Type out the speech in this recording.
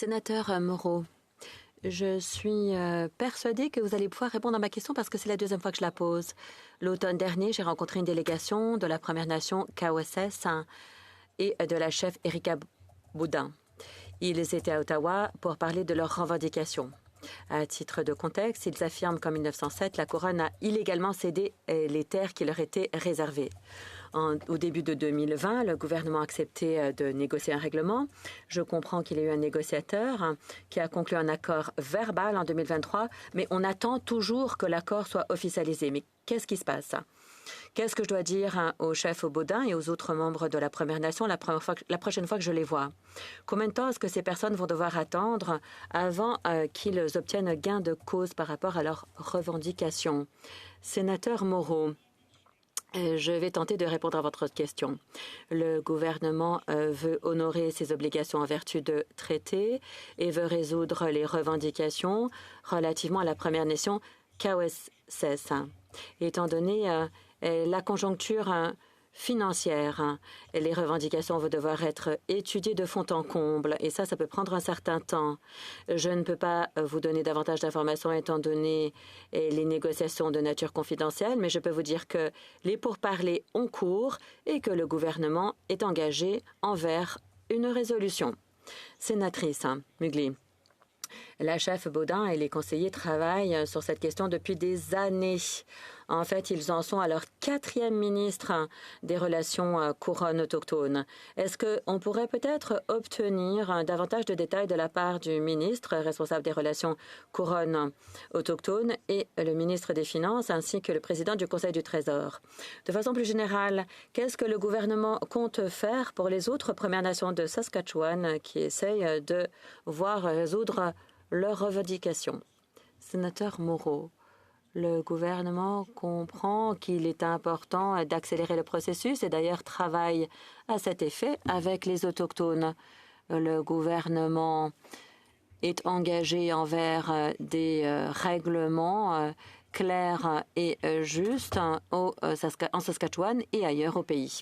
Sénateur Moreau, je suis persuadée que vous allez pouvoir répondre à ma question parce que c'est la deuxième fois que je la pose. L'automne dernier, j'ai rencontré une délégation de la Première Nation KOSS et de la chef Erika Boudin. Ils étaient à Ottawa pour parler de leurs revendications. À titre de contexte, ils affirment qu'en 1907, la couronne a illégalement cédé les terres qui leur étaient réservées. Au début de 2020, le gouvernement a accepté de négocier un règlement. Je comprends qu'il y a eu un négociateur qui a conclu un accord verbal en 2023, mais on attend toujours que l'accord soit officialisé. Mais qu'est-ce qui se passe? Qu'est-ce que je dois dire au chef Baudin et aux autres membres de la Première Nation la prochaine fois que je les vois? Combien de temps est-ce que ces personnes vont devoir attendre avant qu'ils obtiennent gain de cause par rapport à leurs revendications? Sénateur Moreau, je vais tenter de répondre à votre question. Le gouvernement veut honorer ses obligations en vertu de traités et veut résoudre les revendications relativement à la Première Nation KOSS. Étant donné la conjoncture financière, les revendications vont devoir être étudiées de fond en comble et ça peut prendre un certain temps. Je ne peux pas vous donner davantage d'informations étant donné les négociations de nature confidentielle, mais je peux vous dire que les pourparlers ont cours et que le gouvernement est engagé envers une résolution. Sénatrice Mugli. La chef Baudin et les conseillers travaillent sur cette question depuis des années. En fait, ils en sont à leur 4e ministre des relations couronnes autochtones. Est-ce qu'on pourrait peut-être obtenir davantage de détails de la part du ministre responsable des relations couronnes autochtones et le ministre des Finances ainsi que le président du Conseil du Trésor? De façon plus générale, qu'est-ce que le gouvernement compte faire pour les autres Premières Nations de Saskatchewan qui essayent de voir résoudre leurs revendications? Sénateur Moreau, le gouvernement comprend qu'il est important d'accélérer le processus et d'ailleurs travaille à cet effet avec les Autochtones. Le gouvernement est engagé envers des règlements clairs et justes en Saskatchewan et ailleurs au pays.